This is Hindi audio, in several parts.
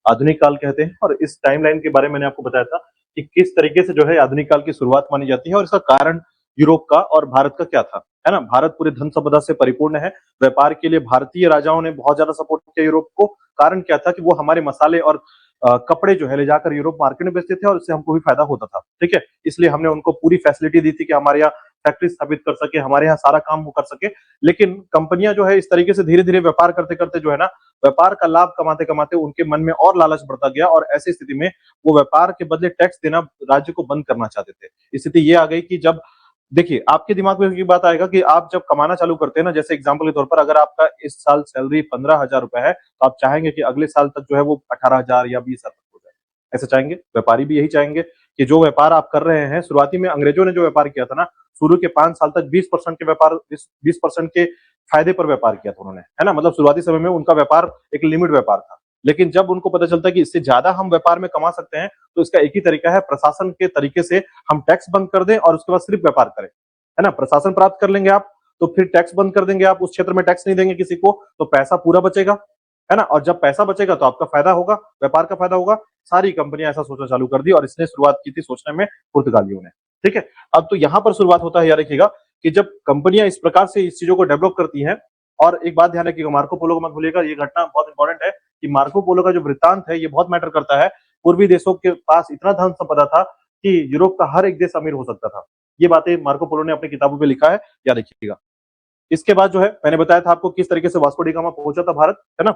आधुनिक काल कहते हैं। और इस टाइमलाइन के बारे में मैंने आपको बताया था कि किस तरीके से जो है आधुनिक काल की शुरुआत मानी जाती है और इसका कारण यूरोप का और भारत का क्या था, है ना। भारत पूरे धन संपदा से परिपूर्ण है। व्यापार के लिए भारतीय राजाओं ने बहुत ज्यादा सपोर्ट किया यूरोप को। कारण क्या था कि वो हमारे मसाले और कपड़े जो है ले जाकर यूरोप मार्केट में बेचते थे और इससे हमको भी फायदा होता था, ठीक है। इसलिए हमने उनको पूरी फैसिलिटी दी थी कि हमारे यहाँ फैक्ट्री स्थापित कर सके, हमारे यहाँ सारा काम वो कर सके। लेकिन कंपनियां जो है इस तरीके से धीरे धीरे व्यापार करते करते जो है ना, व्यापार का लाभ कमाते कमाते उनके मन में और लालच बढ़ता गया और ऐसी स्थिति में वो व्यापार के बदले टैक्स देना राज्य को बंद करना चाहते थे। स्थिति ये आ गई कि जब देखिए आपके दिमाग में एक बात आएगा कि आप जब कमाना चालू करते हैं ना, जैसे एग्जांपल के तौर पर अगर आपका इस साल सैलरी 15,000 रुपए है तो आप चाहेंगे कि अगले साल तक जो है वो 18,000 या 20,000 तक हो जाए। ऐसा चाहेंगे, व्यापारी भी यही चाहेंगे कि जो व्यापार आप कर रहे हैं, शुरुआती में अंग्रेजों ने जो व्यापार किया था ना, शुरू के 5 साल तक 20% के व्यापार 20% के फायदे पर व्यापार किया था उन्होंने, है ना। मतलब शुरुआती समय में उनका व्यापार एक लिमिट व्यापार था। लेकिन जब उनको पता चलता है कि इससे ज्यादा हम व्यापार में कमा सकते हैं, तो इसका एक ही तरीका है, प्रशासन के तरीके से हम टैक्स बंद कर दें और उसके बाद सिर्फ व्यापार करें, है ना। प्रशासन प्राप्त कर लेंगे आप, तो फिर टैक्स बंद कर देंगे आप, उस क्षेत्र में टैक्स नहीं देंगे किसी को, तो पैसा पूरा बचेगा, है ना। और जब पैसा बचेगा तो आपका फायदा होगा, व्यापार का फायदा होगा। सारी कंपनियां ऐसा सोचना चालू कर दी और इसने शुरुआत की थी सोचने में पुर्तगालियों ने, ठीक है। अब तो यहां पर शुरुआत होता है, याद रखिएगा कि जब कंपनियां इस प्रकार से इस चीजों को डेवलप करती हैं। और एक बात ध्यान रखिएगा, मार्को पोलो को मत भूलिएगा, ये घटना बहुत इंपॉर्टेंट है कि मार्को पोलो का जो वृत्तांत है ये बहुत मैटर करता है। पूर्वी देशों के पास इतना धन संपदा था कि यूरोप का हर एक देश अमीर हो सकता था। ये बातें मार्को पोलो ने अपनी किताबों में लिखा है, याद रखिएगा। इसके बाद जो है मैंने बताया था आपको किस तरीके से वास्को डी गामा पहुंचा था भारत, है ना।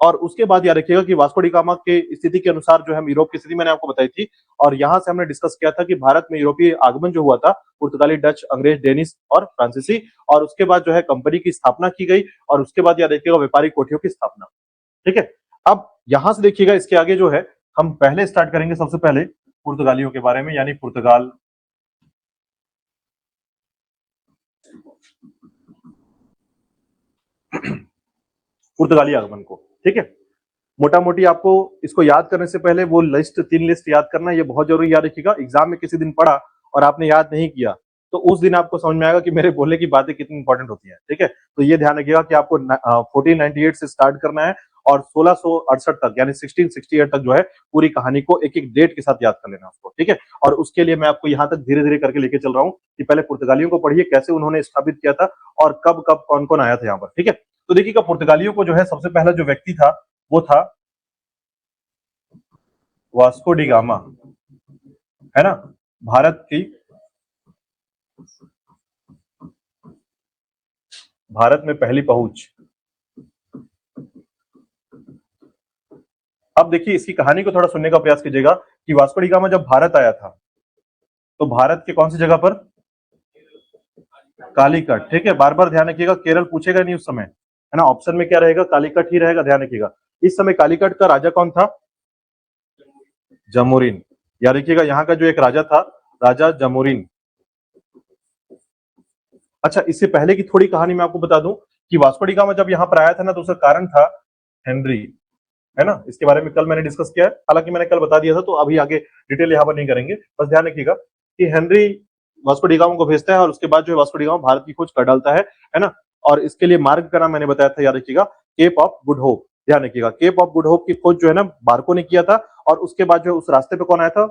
और उसके बाद याद रखिएगा कि वास्को डी गामा के स्थिति के अनुसार जो है हम यूरोप की स्थिति मैंने आपको बताई थी। और यहां से हमने डिस्कस किया था कि भारत में यूरोपीय आगमन जो हुआ था, पुर्तगाली, डच, अंग्रेज, डेनिश और फ्रांसीसी। और उसके बाद जो है कंपनी की स्थापना की गई और उसके बाद याद रखिएगा व्यापारिक कोठियों की स्थापना, ठीक है। अब यहां से देखिएगा इसके आगे जो है हम पहले स्टार्ट करेंगे सबसे पहले पुर्तगालियों के बारे में, यानी पुर्तगाल, पुर्तगाली आगमन को, ठीक है। मोटा मोटी आपको इसको याद करने से पहले वो लिस्ट, 3 लिस्ट याद करना, ये बहुत जरूरी, याद रखिएगा। एग्जाम में किसी दिन पढ़ा और आपने याद नहीं किया तो उस दिन आपको समझ में आएगा कि मेरे बोलने की बातें कितनी इंपॉर्टेंट होती हैं, ठीक है। तो ये ध्यान रखिएगा कि आपको 1498 से स्टार्ट करना है और 1668 तक यानी 1668 तक जो है पूरी कहानी को एक एक डेट के साथ याद कर लेना उसको, ठीक है। और उसके लिए मैं आपको यहाँ तक धीरे धीरे करके लेके चल रहा हूँ कि पहले पुर्तगालियों को पढ़िए, कैसे उन्होंने स्थापित किया था और कब कब कौन कौन आया था यहाँ पर, ठीक है। तो देखिएगा पुर्तगालियों को जो है सबसे पहला जो व्यक्ति था वो था वास्को डी गामा, है ना। भारत में पहली पहुंच। अब देखिए इसकी कहानी को थोड़ा सुनने का प्रयास कीजिएगा कि वास्को डी गामा जब भारत आया था तो भारत के कौन सी जगह पर, कालीकट, ठीक है। बार बार ध्यान रखिएगा, केरल पूछेगा नहीं उस समय, है ना। ऑप्शन में क्या रहेगा, कालीकट ही रहेगा, ध्यान रखिएगा। इस समय कालीकट का राजा कौन था, जमोरिन। याद रखिएगा यहाँ का जो एक राजा था, राजा जमोरिन। अच्छा, इससे पहले की थोड़ी कहानी मैं आपको बता दूं कि वास्को डी गामा जब यहाँ पर आया था ना तो उसका कारण था हेनरी, है ना। इसके बारे में कल मैंने डिस्कस किया है, हालांकि मैंने कल बता दिया था तो अभी आगे डिटेल यहाँ पर नहीं करेंगे। बस ध्यान रखिएगा कि हेनरी वास्को डी गामा को भेजता है और उसके बाद जो है वास्को डी गामा भारत की खोज कर डालता है ना। और इसके लिए मार्ग का नाम मैंने बताया था, याद रखिएगा, केप ऑफ गुड होप। ध्यान रखिएगा, केप ऑफ गुड होप की खोज जो है ना बार्को ने किया था और उसके बाद जो है उस रास्ते पे कौन आया था,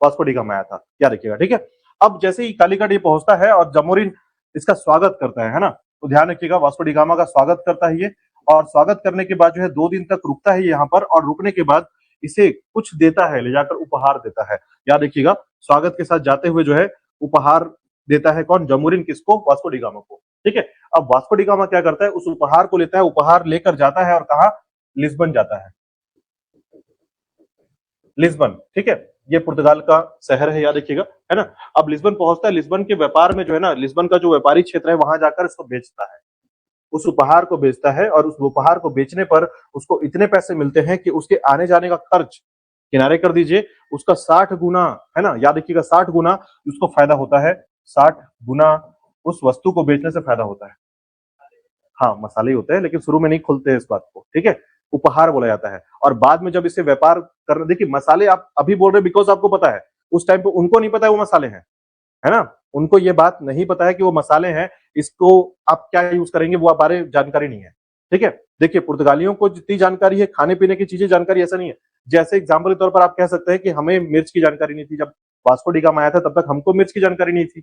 वास्को डी गामा आया था, याद रखिएगा, ठीक है। अब जैसे ही कालीकट ये पहुंचता है और जमोरिन इसका स्वागत करता है ना, तो ध्यान रखिएगा वास्को डी गामा का स्वागत करता है ये। और स्वागत करने के बाद जो है 2 दिन तक रुकता है यहाँ पर और रुकने के बाद इसे कुछ देता है, ले जाकर उपहार देता है। याद रखिएगा, स्वागत के साथ जाते हुए जो है उपहार देता है कौन, जमोरिन, किसको, वास्को डी गामा को, ठीक है। अब वास्को डी गामा क्या करता है, उस उपहार को लेता है, उपहार लेकर जाता है और कहा, लिस्बन जाता है, लिस्बन, ठीक है। ये पुर्तगाल का शहर है, याद रखिएगा, है ना। अब लिस्बन पहुंचता है, लिस्बन के व्यापार में जो है ना, लिस्बन का जो व्यापारी क्षेत्र है वहां जाकर इसको बेचता है, उस उपहार को बेचता है। और उस उपहार को बेचने पर उसको इतने पैसे मिलते हैं कि उसके आने जाने का खर्च, किनारे कर दीजिए, उसका 60 गुना, है ना, याद रखिएगा 60 गुना उसको फायदा होता है, 60 गुना उस वस्तु को बेचने से फायदा होता है। हाँ, मसाले ही होते हैं लेकिन शुरू में नहीं खुलते हैं इस बात को, ठीक है। उपहार बोला जाता है। और बाद में जब इसे व्यापार करने, देखिए मसाले आप अभी बोल रहे बिकॉज आपको पता है, उस टाइम पे उनको नहीं पता है वो मसाले हैं, है ना। उनको ये बात नहीं पता है कि वो मसाले हैं, इसको आप क्या यूज करेंगे वो बारे जानकारी नहीं है, ठीक है। देखिए पुर्तगालियों को जितनी जानकारी है खाने पीने की चीजें जानकारी, ऐसा नहीं है, जैसे एग्जाम्पल के तौर पर आप कह सकते हैं कि हमें मिर्च की जानकारी नहीं थी। जब वास्को डी गामा आया था तब तक हमको मिर्च की जानकारी नहीं थी,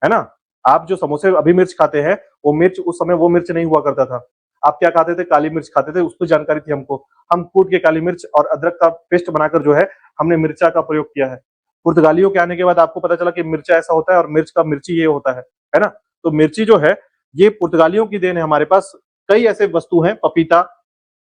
है ना। आप जो समोसे अभी मिर्च खाते हैं, वो मिर्च उस समय वो मिर्च नहीं हुआ करता था। आप क्या खाते थे? काली मिर्च खाते थे, उसकी जानकारी थी हमको। हम कूट के काली मिर्च और अदरक का पेस्ट बनाकर जो है हमने मिर्चा का प्रयोग किया है। पुर्तगालियों के आने के बाद आपको पता चला कि मिर्चा ऐसा होता है और मिर्च का मिर्ची ये होता है ना। तो मिर्ची जो है ये पुर्तगालियों की देन है। हमारे पास कई ऐसे वस्तु हैं, पपीता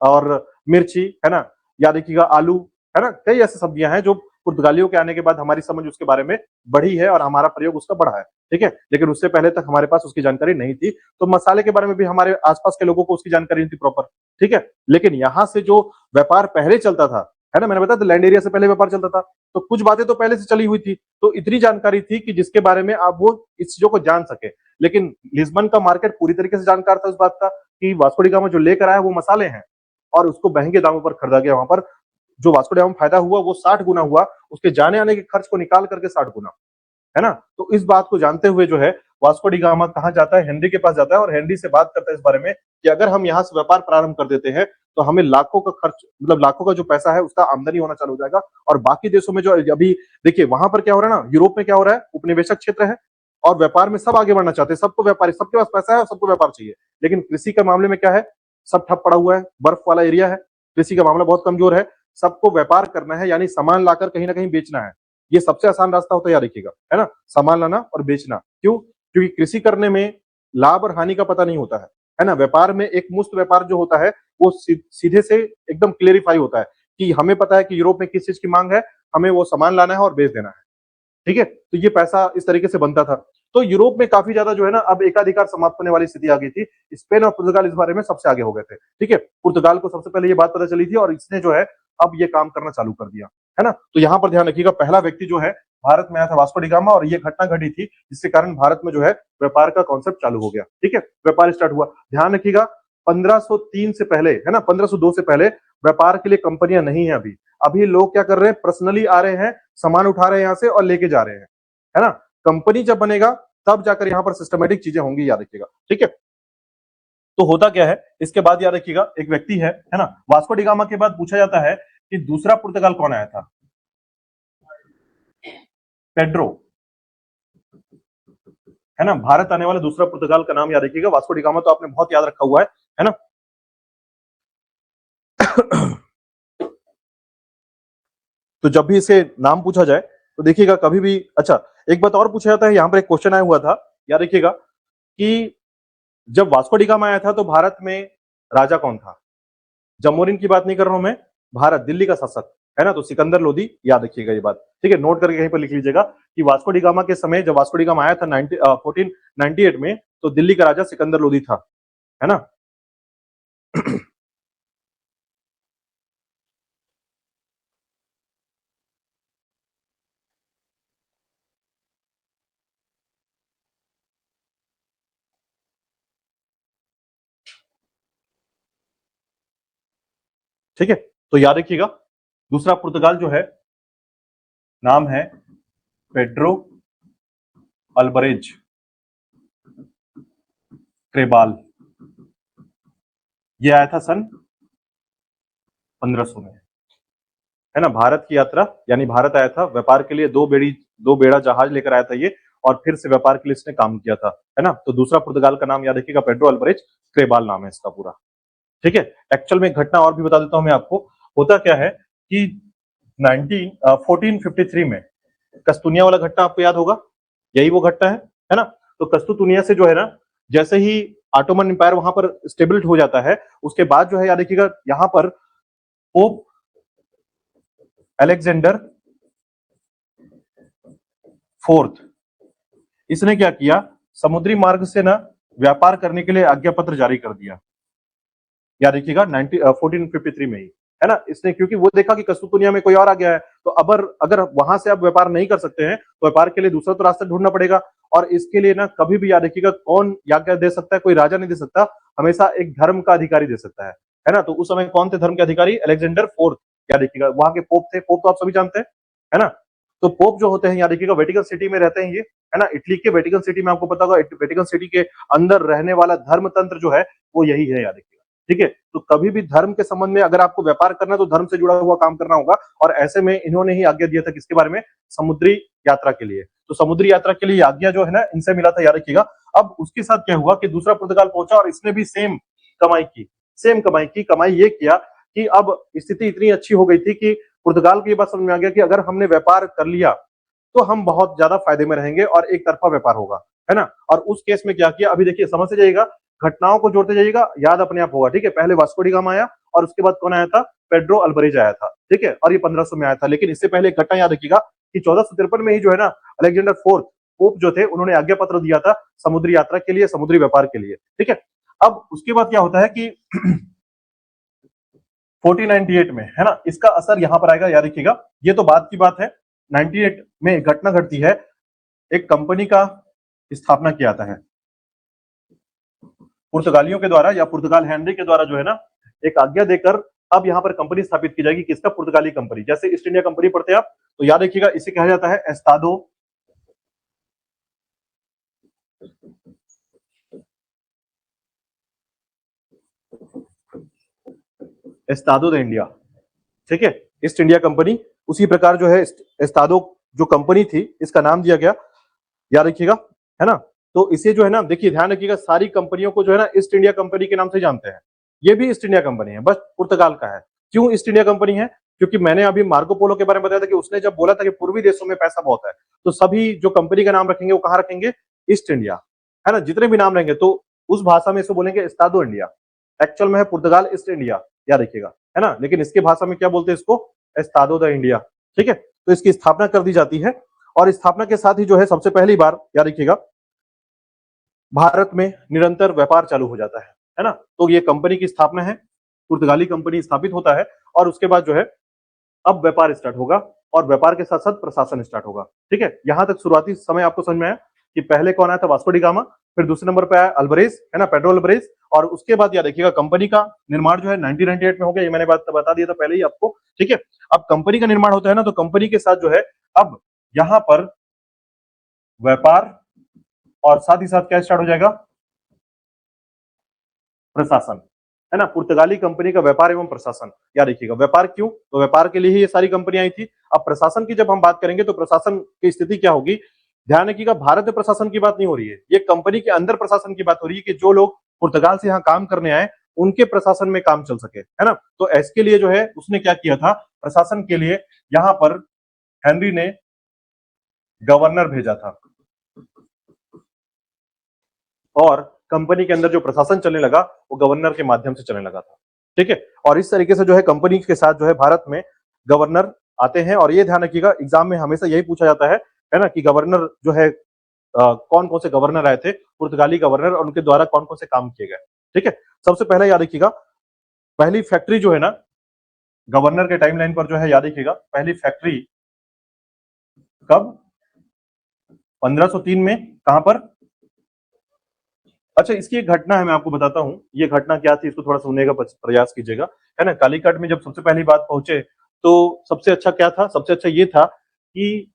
और मिर्ची, है ना, या देखिएगा आलू, है ना, कई ऐसी सब्जियां हैं जो पुर्तगालियों के आने के बाद हमारी समझ उसके बारे में बढ़ी है और हमारा प्रयोग उसका बढ़ा है, ठीक है। लेकिन उससे पहले तक हमारे पास उसकी जानकारी नहीं थी। तो मसाले के बारे में भी हमारे आसपास के लोगों को उसकी जानकारी नहीं थी प्रॉपर, ठीक है। लेकिन यहाँ से जो व्यापार पहले चलता था, है ना, मैंने बताया था लैंड एरिया से पहले व्यापार चलता था, तो कुछ बातें तो पहले से चली हुई थी, तो इतनी जानकारी थी कि जिसके बारे में आप वो इस चीजों को जान सके। लेकिन लिस्बन का मार्केट पूरी तरीके से जानकार था इस बात का कि वास्को डी गामा जो लेकर आया वो मसाले हैं, और उसको महंगे दामों पर खरीदा गया। वहां पर जो वास्को डी गामा फायदा हुआ वो 60 गुना हुआ, उसके जाने आने के खर्च को निकाल करके 60 गुना, है ना। तो इस बात को जानते हुए जो है वास्को डी गामा कहाँ जाता है? हेनरी के पास जाता है और हेनरी से बात करता है इस बारे में कि अगर हम यहाँ से व्यापार प्रारंभ कर देते हैं तो हमें लाखों का खर्च, मतलब लाखों का जो पैसा है उसका आमदनी होना चालू हो जाएगा। और बाकी देशों में जो अभी देखिए वहां पर क्या हो रहा है ना, यूरोप में क्या हो रहा है, उपनिवेशक क्षेत्र है और व्यापार में सब आगे बढ़ना चाहते हैं, सबको व्यापारी, सबके पास पैसा है और सबको व्यापार चाहिए। लेकिन कृषि के मामले में क्या है, सब ठप पड़ा हुआ है, बर्फ वाला एरिया है, कृषि का मामला बहुत कमजोर है। सबको व्यापार करना है, यानी सामान लाकर कहीं ना कहीं बेचना है। ये सबसे आसान रास्ता होता है, याद रखिएगा, है ना, सामान लाना और बेचना। क्यों? क्योंकि कृषि करने में लाभ और हानि का पता नहीं होता है ना। व्यापार में एक मुक्त व्यापार जो होता है वो सीधे से एकदम क्लियरिफाई होता है कि हमें पता है कि यूरोप में किस चीज की मांग है, हमें वो सामान लाना है और बेच देना है, ठीक है। तो ये पैसा इस तरीके से बनता था। तो यूरोप में काफी ज्यादा जो है ना अब एकाधिकार समाप्त होने वाली स्थिति आ गई थी। स्पेन और पुर्तगाल इस बारे में सबसे आगे हो गए थे, ठीक है। पुर्तगाल को सबसे पहले ये बात पता चली थी और इसने जो है अब ये काम करना चालू कर दिया, है ना। तो यहाँ पर ध्यान रखिएगा, पहला व्यक्ति जो है भारत में आया था वास्को डी गामा, और ये घटना घटी थी जिसके कारण भारत में जो है व्यापार का कॉन्सेप्ट चालू हो गया, ठीक है। व्यापार स्टार्ट हुआ। ध्यान रखिएगा 1503 से पहले, है ना, 1502 से पहले व्यापार के लिए कंपनियां नहीं है। अभी अभी लोग क्या कर रहे हैं, पर्सनली आ रहे हैं, सामान उठा रहे हैं यहाँ से और लेके जा रहे हैं, है ना। कंपनी जब बनेगा तब जाकर यहाँ पर सिस्टमेटिक चीजें होंगी, याद रखिएगा, ठीक है। तो होता क्या है, इसके बाद याद रखिएगा एक व्यक्ति है ना, वास्को डी गामा के बाद पूछा जाता है कि दूसरा पुर्तगाल कौन आया था? पेड्रो, है ना। भारत आने वाला दूसरा पुर्तगाल का नाम याद रखिएगा। वास्को डी गामा तो आपने बहुत याद रखा हुआ है ना। तो जब भी इसे नाम पूछा जाए तो देखिएगा कभी भी, अच्छा एक बात और पूछा जाता है, यहाँ पर एक क्वेश्चन आया हुआ था, याद रखिएगा कि जब वास्को डी गामा आया था तो भारत में राजा कौन था? जमोरिन की बात नहीं कर रहा हूं मैं, भारत, दिल्ली का शासक, है ना। तो सिकंदर लोदी, याद रखिएगा ये बात, ठीक है। नोट करके कहीं पर लिख लीजिएगा कि वास्को डी गामा के समय, जब वास्को डी गामा आया था 1498 में, तो दिल्ली का राजा सिकंदर लोदी था, है ना। ठीक है, तो याद रखिएगा दूसरा पुर्तगाल जो है नाम है पेड्रो अल्बरेज क्रेबाल। ये आया था सन 1500 में, है ना। भारत की यात्रा, यानी भारत आया था व्यापार के लिए, दो बेड़ा जहाज लेकर आया था ये, और फिर से व्यापार के लिए इसने काम किया था, है ना। तो दूसरा पुर्तगाल का नाम याद रखिएगा, पेड्रो अल्बरेज क्रेबाल नाम है इसका पूरा, ठीक है। एक्चुअल में घटना और भी बता देता हूं मैं आपको। होता क्या है कि 1453 में कस्तूनिया वाला घटना आपको याद होगा, यही वो घटना है ना। तो कस्तूतुनिया से जो है ना, जैसे ही ऑटोमन एम्पायर वहां पर स्टेबल हो जाता है, उसके बाद जो है याद रखिएगा यहां पर पोप अलेक्जेंडर फोर्थ, इसने क्या किया, समुद्री मार्ग से ना व्यापार करने के लिए आज्ञा पत्र जारी कर दिया, याद रखिएगा 1453 में ही, है ना। इसने क्योंकि वो देखा कि कस्तूतुनिया में कोई और आ गया है, तो अगर वहां से आप व्यापार नहीं कर सकते हैं तो व्यापार के लिए दूसरा तो रास्ता ढूंढना पड़ेगा। और इसके लिए ना कभी भी याद रखिएगा कौन आज्ञा दे सकता है, कोई राजा नहीं दे सकता, हमेशा एक धर्म का अधिकारी दे सकता है ना। तो उस समय कौन थे धर्म के अधिकारी? अलेक्जेंडर फोर्थ, याद रखिएगा। वहां के पोप थे, पोप तो आप सभी जानते हैं, है ना। तो पोप जो होते हैं याद रखिएगा वेटिकन सिटी में रहते हैं ये, है ना। इटली के वेटिकन सिटी में, आपको पता होगा वेटिकन सिटी के अंदर रहने वाला धर्म तंत्र जो है वो यही है, याद रखिएगा, ठीक है। तो कभी भी धर्म के संबंध में अगर आपको व्यापार करना है तो धर्म से जुड़ा हुआ काम करना होगा, और ऐसे में इन्होंने ही आज्ञा दिया था किसके बारे में, समुद्री यात्रा के लिए। तो समुद्री यात्रा के लिए आज्ञा जो है ना इनसे मिला था, याद रखिएगा। अब उसके साथ क्या हुआ कि दूसरा पुर्तगाल पहुंचा और इसने भी सेम कमाई ये किया कि अब स्थिति इतनी अच्छी हो गई थी कि पुर्तगाल को ये बात समझ में आ गया कि अगर हमने व्यापार कर लिया तो हम बहुत ज्यादा फायदे में रहेंगे और एक तरफा व्यापार होगा, है ना। और उस केस में क्या किया, अभी देखिए समझ से जाइएगा, घटनाओं को जोड़ते जाइएगा, याद अपने आप होगा, ठीक है। पहले वास्को डी गामा आया और उसके बाद कौन आया था, पेड्रो अल्बरेज आया था, ठीक है। और ये 1500 में आया था। लेकिन इससे पहले एक घटना याद रखिएगा कि 1453 में ही जो है ना अलेक्जेंडर फोर्थ पोप जो थे उन्होंने आज्ञा पत्र दिया था समुद्री यात्रा के लिए, समुद्री व्यापार के लिए, ठीक है। अब उसके बाद क्या होता है कि 1498 में, है ना, इसका असर यहां पर आएगा, याद रखिएगा। ये तो बाद की बात है। 98 में एक घटना घटती है, एक कंपनी का स्थापना किया जाता है पुर्तगालियों के द्वारा, या पुर्तगाल हेनरी के द्वारा जो है ना एक आज्ञा देकर अब यहां पर कंपनी स्थापित की जाएगी। किसका, पुर्तगाली कंपनी। जैसे ईस्ट इंडिया कंपनी पढ़ते हैं आप, तो याद रखिएगा इसे कहा जाता है एस्तादो द इंडिया, ठीक है, ईस्ट इंडिया कंपनी। उसी प्रकार जो है एस्तादो जो कंपनी थी इसका नाम दिया गया, याद रखिएगा, है ना। तो इसे जो है ना, देखिए ध्यान रखिएगा, सारी कंपनियों को जो है ना ईस्ट इंडिया कंपनी के नाम से जानते हैं। ये भी ईस्ट इंडिया कंपनी है, बस पुर्तगाल का है। क्यों ईस्ट इंडिया कंपनी है, क्योंकि मैंने अभी मार्को पोलो के बारे में बताया था कि उसने जब बोला था कि पूर्वी देशों में पैसा बहुत है, तो सभी जो कंपनी का नाम रखेंगे वो कहां रखेंगे, ईस्ट इंडिया, है ना। जितने भी नाम रहेंगे तो उस भाषा में इसको बोलेंगे एस्तादो इंडिया। एक्चुअल में है पुर्तगाल ईस्ट इंडिया, याद रखिएगा, है ना। लेकिन इसके भाषा में क्या बोलते हैं इसको, एस्तादो द इंडिया, ठीक है। तो इसकी स्थापना कर दी जाती है और स्थापना के साथ ही जो है सबसे पहली बार, याद रखिएगा, भारत में निरंतर व्यापार चालू हो जाता है ना। तो ये कंपनी की स्थापना है, पुर्तगाली कंपनी स्थापित होता है और उसके बाद जो है अब व्यापार स्टार्ट होगा और व्यापार के साथ साथ प्रशासन स्टार्ट होगा, ठीक है। यहां तक शुरुआती समय आपको समझ में आया कि पहले कौन आया था, वास्को डी गामा, फिर दूसरे नंबर पे आया अल्बरेज, है ना, पेड्रो अल्बरेज। और उसके बाद याद रखिएगा कंपनी का निर्माण जो है 1998 में हो गया, ये मैंने बात बता दिया था पहले ही आपको, ठीक है। अब कंपनी का निर्माण होता है ना, तो कंपनी के साथ जो है अब यहां पर व्यापार और साथ ही साथ क्या स्टार्ट हो जाएगा, प्रशासन, है ना। पुर्तगाली कंपनी का व्यापार एवं प्रशासन, याद रखिएगा। व्यापार क्यों, तो व्यापार के लिए ही ये सारी कंपनियां आई थी। अब प्रशासन की जब हम बात करेंगे तो प्रशासन की स्थिति क्या होगी, ध्यान रखिएगा, भारत में प्रशासन की बात नहीं हो रही है, ये कंपनी के अंदर प्रशासन की बात हो रही है कि जो लोग पुर्तगाल से यहाँ काम करने आए उनके प्रशासन में काम चल सके, है ना। तो इसके लिए जो है उसने क्या किया था, प्रशासन के लिए यहां पर हेनरी ने गवर्नर भेजा था और कंपनी के अंदर जो प्रशासन चलने लगा वो गवर्नर के माध्यम से चलने लगा था, ठीक है। और इस तरीके से जो है कंपनी के साथ जो है भारत में गवर्नर आते हैं। और ये ध्यान रखिएगा एग्जाम में हमेशा यही पूछा जाता है ना, कि गवर्नर जो है कौन कौन से गवर्नर आए थे, पुर्तगाली गवर्नर, और उनके द्वारा कौन कौन से काम किए गए, ठीक है। सबसे पहले याद रखिएगा, पहली फैक्ट्री जो है ना गवर्नर के टाइमलाइन पर जो है, याद रखिएगा, पहली फैक्ट्री कब, 1503 में, कहां पर, अच्छा इसकी एक घटना है, मैं आपको बताता हूं ये घटना क्या थी, इसको थोड़ा सुनने का प्रयास कीजिएगा, है ना। कालीकट में जब सबसे पहली बात पहुंचे तो सबसे अच्छा क्या था, सबसे अच्छा ये था कि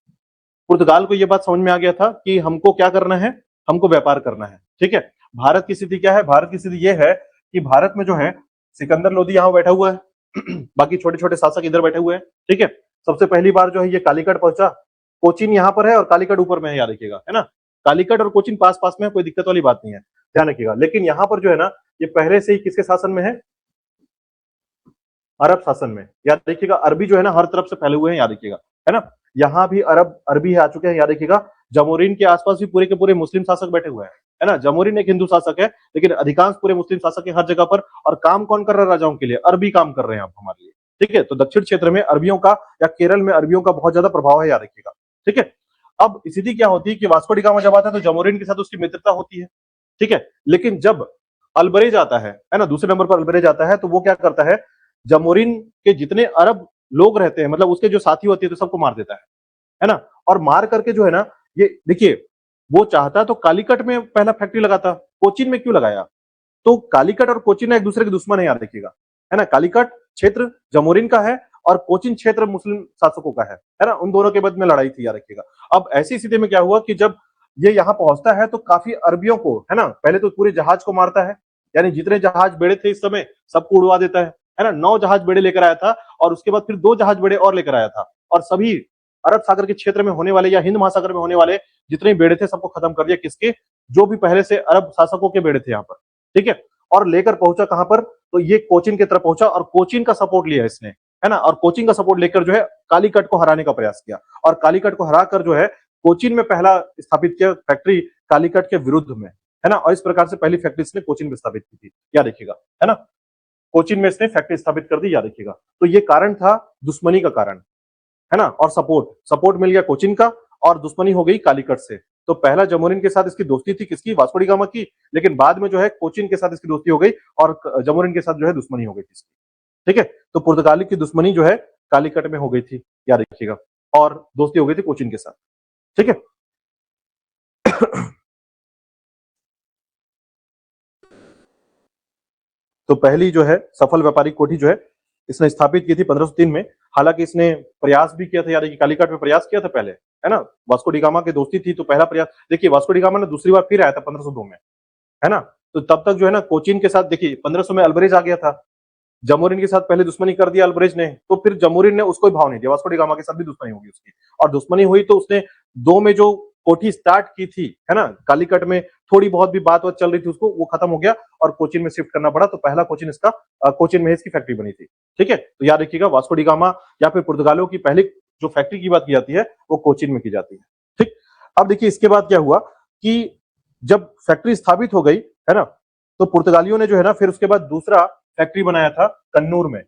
पुर्तगाल को ये बात समझ में आ गया था कि हमको क्या करना है, हमको व्यापार करना है, ठीक है। भारत की स्थिति क्या है, भारत की स्थिति ये है कि भारत में जो है सिकंदर लोदी यहाँ बैठा हुआ है बाकी छोटे छोटे शासक इधर बैठे हुए हैं, ठीक है। सबसे पहली बार जो है ये कालीकट पहुंचा, कोचीन यहाँ पर है और कालीकट ऊपर में है, याद रखिएगा, है ना। कालीकट और कोचीन पास पास में है, कोई दिक्कत वाली बात नहीं है, ध्यान रखिएगा। लेकिन यहाँ पर जो है ना ये पहले से ही किसके शासन में है, अरब शासन में, याद रखिएगा। अरबी जो है ना हर तरफ से फैले हुए हैं, याद रखिएगा, है ना। यहाँ भी अरबी आ चुके हैं, याद रखिएगा। जमोरिन के आसपास भी पूरे के पूरे मुस्लिम शासक बैठे हुए हैं, है ना। जमोरिन एक हिंदू शासक है लेकिन अधिकांश पूरे मुस्लिम शासक है हर जगह पर। और काम कौन कर रहा है राजाओं के लिए, अरबी काम कर रहे हैं आप हमारे लिए, ठीक है। तो दक्षिण क्षेत्र में अरबियों का या केरल में अरबियों का बहुत ज्यादा प्रभाव है, याद रखिएगा, ठीक है। अब स्थिति क्या होती है कि वास्को डी गामा जब आता है तो जमोरिन के साथ उसकी मित्रता होती है, ठीक है। लेकिन जब अल्बरेज आता है ना, दूसरे नंबर पर अल्बरेज आता है, तो वो क्या करता है, जमोरिन के जितने अरब लोग रहते हैं, मतलब उसके जो साथी होते हैं, तो सबको मार देता है ना। और मार करके जो है ना, ये देखिए, वो चाहता तो कालीकट में पहला फैक्ट्री लगाता, कोचीन में क्यों लगाया, तो कालीकट और कोचीन एक दूसरे के दुश्मन है, याद रखिएगा, है ना। कालीकट क्षेत्र जमोरिन का है और कोचीन क्षेत्र मुस्लिम शासकों का है ना। उन दोनों के बीच में लड़ाई थी, याद रखिएगा। अब ऐसी स्थिति में क्या हुआ कि जब ये यहाँ पहुंचता है तो काफी अरबियों को, है ना, पहले तो पूरे जहाज को मारता है, यानी जितने जहाज बेड़े थे इस समय सबको उड़वा देता है ना। 9 जहाज बेड़े लेकर आया था और उसके बाद फिर 2 जहाज बेड़े और लेकर आया था और सभी अरब सागर के क्षेत्र में होने वाले या हिंद महासागर में होने वाले जितने बेड़े थे सबको खत्म कर दिया। किसके? जो भी पहले से अरब शासकों के बेड़े थे यहाँ पर, ठीक है। और लेकर पहुंचा कहां पर? तो ये कोचीन की तरफ पहुंचा और कोचीन का सपोर्ट लिया इसने, है ना। और कोचीन का सपोर्ट लेकर जो है कालीकट को हराने का प्रयास किया और कालीकट को हराकर जो है कोचीन में पहला स्थापित किया फैक्ट्री कालीकट के विरुद्ध में, है ना। और इस प्रकार से पहली फैक्ट्री इसने कोचीन में स्थापित की थी, याद रखिएगा, है ना। कोचीन में इसने फैक्ट्री स्थापित कर दी, याद रखिएगा। तो ये कारण था दुश्मनी का कारण, है ना। और सपोर्ट मिल गया कोचीन का और दुश्मनी हो गई कालीकट से। तो पहला जमोरिन के साथ इसकी दोस्ती थी, किसकी? वास्को डी गामा की। लेकिन बाद में जो है कोचीन के साथ इसकी दोस्ती हो गई और जमोरिन के साथ जो है दुश्मनी हो गई थी इसकी, ठीक है। तो पुर्तगाली की दुश्मनी जो है कालीकट में हो गई थी, याद रखिएगा, और दोस्ती हो गई थी कोचीन के साथ, ठीक है। तो पहली जो है सफल व्यापारिक कोठी जो है इसने स्थापित की थी 1503 में। हालांकि इसने प्रयास भी किया था, यानी कि कालीकट में प्रयास किया था पहले, है ना। वास्को डी गामा की दोस्ती थी तो पहला प्रयास, देखिए वास्को डी गामा ने दूसरी बार फिर आया था 1502 में, है ना। तो तब तक जो है ना कोचीन के साथ, देखिए 1500 में अल्बरेज आ गया था, जमोरिन के साथ पहले दुश्मनी कर दिया अल्बरेज ने, तो फिर जमोरिन ने उसको भाव नहीं दिया, वास्को डी गामा के साथ भी दुश्मनी होगी उसकी। और दुश्मनी हुई तो उसने 2 में जो कोठी स्टार्ट की थी, है ना, कालीकट में थोड़ी बहुत भी बात चल रही थी उसको, वो खत्म हो गया और कोचीन में शिफ्ट करना पड़ा। तो पहला कोचीन इसका कोचीन में इसकी फैक्ट्री बनी थी, ठीक है। तो याद रखिएगा वास्को डी गामा या फिर पुर्तगालियों की पहली जो फैक्ट्री की बात की जाती है वो कोचीन में की जाती है, ठीक। अब देखिए इसके बाद क्या हुआ कि जब फैक्ट्री स्थापित हो गई, है ना, तो पुर्तगालियों ने जो है ना फिर उसके बाद दूसरा फैक्ट्री बनाया था कन्नूर में।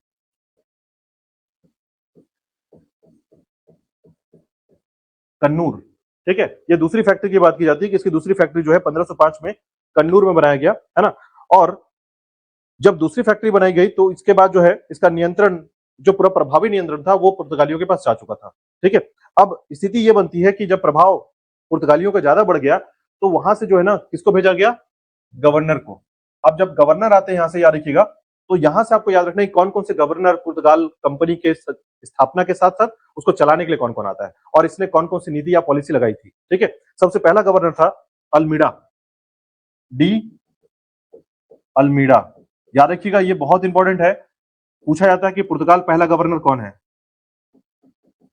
कन्नूर, ठीक है। ये दूसरी फैक्ट्री की बात की जाती है कि इसकी दूसरी फैक्ट्री जो है 1505 में कन्नूर में बनाया गया, है ना। और जब दूसरी फैक्ट्री बनाई गई तो इसके बाद जो है इसका नियंत्रण, जो पूरा प्रभावी नियंत्रण था वो पुर्तगालियों के पास जा चुका था, ठीक है। अब स्थिति ये बनती है कि जब प्रभाव पुर्तगालियों का ज्यादा बढ़ गया तो वहां से जो है ना किसको भेजा गया? गवर्नर को। अब जब गवर्नर आते हैं यहां से, याद रखिएगा, तो यहां से आपको याद रखना है कौन कौन से गवर्नर पुर्तगाल कंपनी के स्थापना के साथ साथ उसको चलाने के लिए कौन कौन आता है और इसने कौन कौन सी नीति या पॉलिसी लगाई थी, ठीक है। सबसे पहला गवर्नर था अल्मीडा, डी अल्मीडा, याद रखिएगा, ये बहुत इंपॉर्टेंट है। पूछा जाता है कि पुर्तगाल पहला गवर्नर कौन है?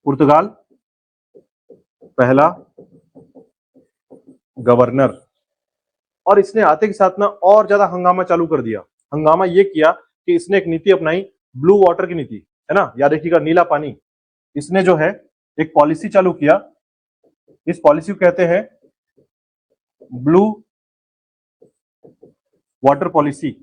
पुर्तगाल पहला गवर्नर। और इसने आते के साथ ना और ज्यादा हंगामा चालू कर दिया। हंगामा ये किया कि इसने एक नीति अपनाई, ब्लू वाटर की नीति, है ना, याद रखिएगा, नीला पानी। इसने जो है एक पॉलिसी चालू किया, इस पॉलिसी को कहते हैं ब्लू वाटर पॉलिसी।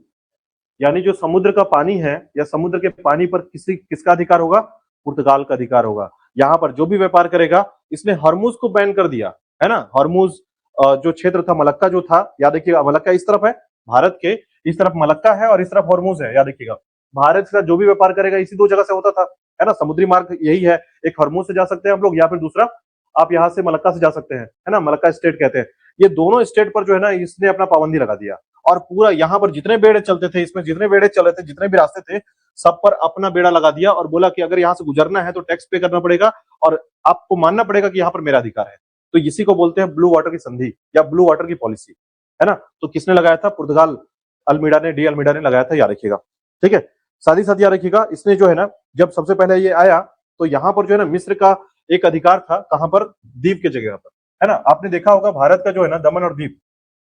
यानी जो समुद्र का पानी है या समुद्र के पानी पर किसका अधिकार होगा? पुर्तगाल का अधिकार होगा। यहां पर जो भी व्यापार करेगा, इसने हरमुज को बैन कर दिया, है ना। हरमुज जो क्षेत्र था, मलक्का जो था, याद रखिएगा, मलक्का इस तरफ है भारत के, इस तरफ मलक्का है और इस तरफ हरमुज है, याद रखिएगा। भारत के साथ जो भी व्यापार करेगा इसी 2 जगह से होता था, है ना। समुद्री मार्ग यही है, एक हरमुज से जा सकते हैं हम लोग या फिर दूसरा आप यहां से मलक्का से जा सकते हैं, है ना। मलक्का स्टेट कहते हैं। ये दोनों स्टेट पर जो है ना इसने अपना पाबंदी लगा दिया और पूरा यहाँ पर जितने बेड़े चलते थे, इसमें जितने बेड़े चले थे, जितने भी रास्ते थे, सब पर अपना बेड़ा लगा दिया और बोला कि अगर यहाँ से गुजरना है तो टैक्स पे करना पड़ेगा और आपको मानना पड़ेगा कि यहाँ पर मेरा अधिकार है। तो इसी को बोलते हैं ब्लू वाटर की संधि या ब्लू वाटर की पॉलिसी, है ना। तो किसने लगाया था? पुर्तगाल अल्मीडा ने, डी अल्मीडा ने लगाया था, याद रखिएगा, ठीक है। साथ ही साथ याद रखिएगा, इसने जो है ना जब सबसे पहले ये आया तो यहाँ पर जो है ना मिस्र का एक अधिकार था, कहां पर? दीव की जगह पर, है ना। आपने देखा होगा भारत का जो है ना दमन और दीव,